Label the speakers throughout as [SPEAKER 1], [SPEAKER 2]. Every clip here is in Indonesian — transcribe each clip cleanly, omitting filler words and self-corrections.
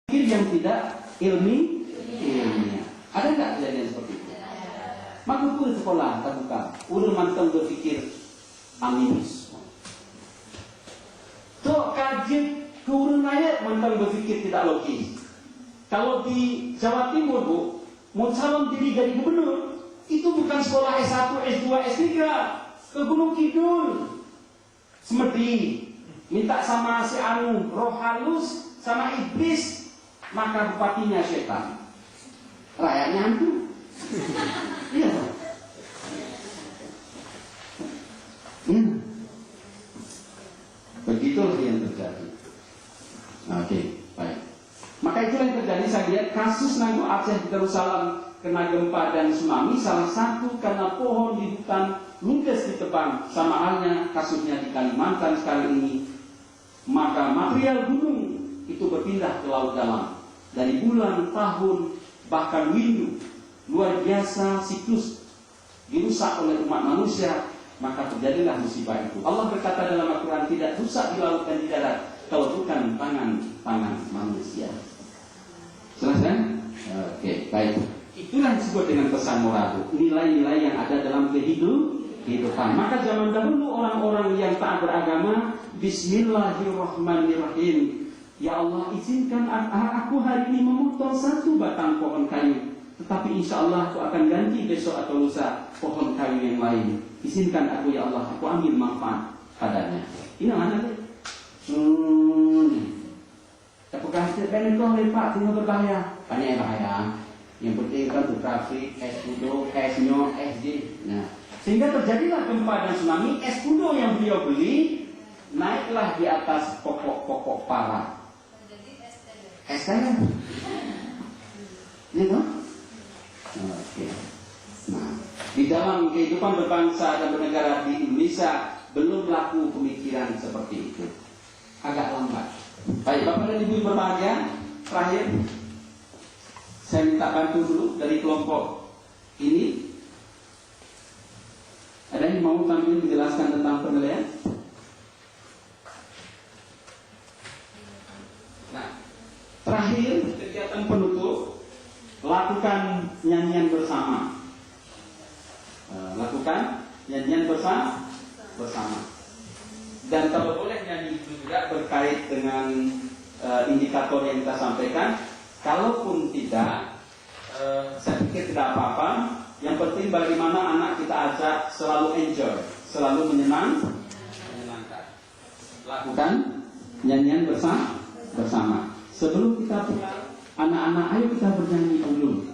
[SPEAKER 1] yang tidak ilmiah. Ada nggak kejadian seperti itu? Maka pun sekolah terbuka, udah mantap berpikir animis. So kaji turun ayat mantap berpikir tidak logis. Kalau di Jawa Timur bu, mau calon diri jadi gubernur, itu bukan sekolah S1, S2, S3, ke Gunung Kidul, Semedi, minta sama si Anu, roh halus sama iblis, maka bupatinya setan, rakyatnya hantu. Iya. Begitulah yang terjadi. Oke, baik. Maka itulah yang terjadi. Saya lihat kasus Nanggu Aceh di Darussalam kena gempa dan tsunami, salah satu karena pohon di hutan ludes ditebang, sama halnya kasusnya di Kalimantan sekarang ini. Maka material gunung itu berpindah ke laut dalam dari bulan, tahun, bahkan windu. Luar biasa siklus dirusak oleh umat manusia, maka terjadilah musibah itu. Allah berkata dalam Al-Quran, tidak rusak di laut dan di darat kalau bukan tangan manusia. Selesai? Oke, baik. Itulah yang disebut dengan pesan moral, nilai-nilai yang ada dalam kehidupan. Maka zaman dahulu orang-orang yang tak beragama, Bismillahirrahmanirrahim. Ya Allah, izinkan aku hari ini memotong satu batang pohon kayu, tetapi insya Allah aku akan ganti besok atau lusa pohon kayu yang lain. Izinkan aku ya Allah, aku ambil manfaat padanya. Ini mana deh? Tapi kasih kan itu lepak tinggal berbahaya, banyak yang bahaya. Yang penting kan trafik, es kudo, esnyo, esd. Nah, sehingga terjadilah gempa dan tsunami. Es kudo yang beliau beli naiklah di atas pokok-pokok para. Es saya. Gitu? Oke. Nah, di dalam kehidupan berbangsa dan bernegara di Indonesia belum laku pemikiran seperti itu. Agak lambat. Baik, Bapak dan Ibu berbahagia, terakhir saya minta bantu dulu dari kelompok ini. Ada yang mau tampil menjelaskan tentang penilaian? Nah, terakhir kegiatan penutup, lakukan nyanyian bersama. Lakukan nyanyian bersama. Dan kalau boleh nyanyi itu juga berkait dengan indikator yang kita sampaikan. Kalaupun tidak, saya pikir tidak apa-apa. Yang penting bagaimana anak kita ajak selalu enjoy, selalu menyenangkan. Lakukan nyanyian bersama. Sebelum kita pulang, anak-anak ayo kita bernyanyi dulu.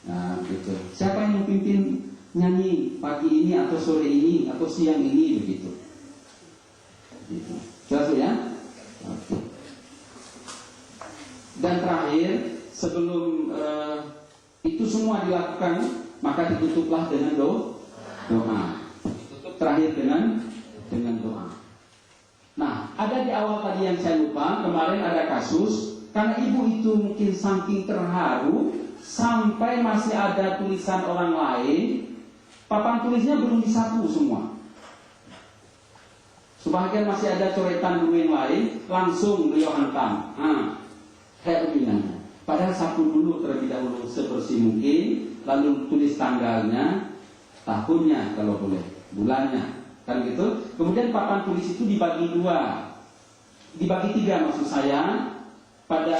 [SPEAKER 1] Nah, gitu. Siapa yang memimpin nyanyi pagi ini atau sore ini atau siang ini begitu? Gitu. Jelas ya? Oke. Dan terakhir, sebelum itu semua dilakukan, maka ditutuplah dengan doa. Ditutup terakhir dengan doa. Nah, ada di awal tadi yang saya lupa, kemarin ada kasus, karena ibu itu mungkin saking terharu, sampai masih ada tulisan orang lain, papan tulisnya belum disapu semua. Sebagian masih ada coretan dulu yang lain, langsung beliau hantam. Kayak begini. Padahal sapu dulu terlebih dahulu sebersih mungkin, lalu tulis tanggalnya, tahunnya kalau boleh, bulannya, kan gitu. Kemudian papan tulis itu dibagi tiga maksud saya. Pada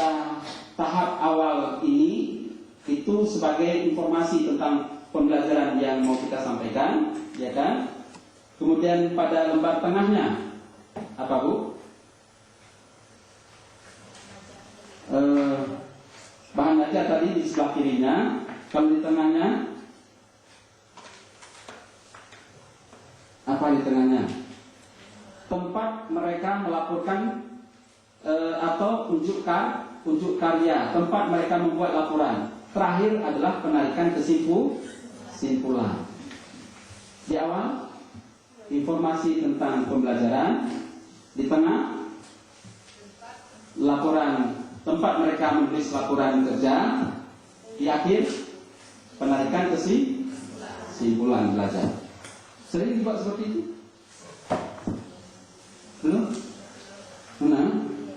[SPEAKER 1] tahap awal ini itu sebagai informasi tentang pembelajaran yang mau kita sampaikan, ya kan? Kemudian pada lembar tengahnya apa Bu? Bahan aja tadi di sebelah kirinya. Kalau di tengahnya apa di tengahnya? Tempat mereka melaporkan atau unjuk karya, tempat mereka membuat laporan. Terakhir adalah penarikan kesimpulan. Di awal informasi tentang pembelajaran, di tengah laporan, tempat mereka menulis laporan kerja, di akhir penarikan kesimpulan belajar. Sering dibuat seperti itu? Belum?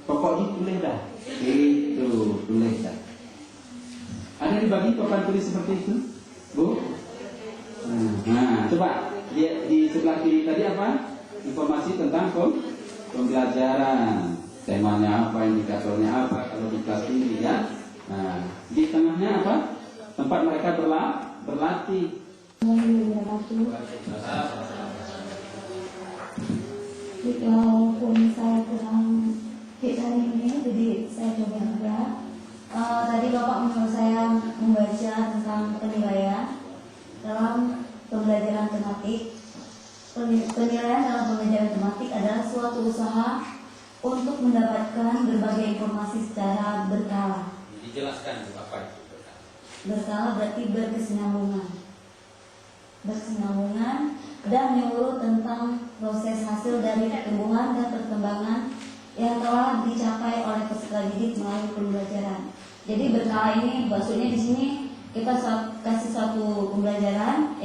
[SPEAKER 1] Pokoknya boleh dah. Itu yang dibagi papan tulis seperti itu, Bu? Nah, coba di sebelah kiri tadi apa? Informasi tentang pembelajaran. Temanya apa, indikatornya apa, kalau di kelas ini ya. Nah, di tengahnya apa? Tempat mereka berlatih.
[SPEAKER 2] Walaupun saya kurang hit hari ini, jadi saya coba juga. Tadi Bapak menyuruh saya membaca tentang penilaian dalam pembelajaran tematik. Penilaian dalam pembelajaran tematik adalah suatu usaha untuk mendapatkan berbagai informasi secara berkala.
[SPEAKER 1] Dijelaskan apa itu?
[SPEAKER 2] Berkala berarti berkesinambungan dan menyeluruh tentang proses hasil dari pertumbuhan dan perkembangan yang telah dicapai oleh peserta didik melalui pembelajaran. Jadi berkala ini maksudnya di sini kita kasih suatu pembelajaran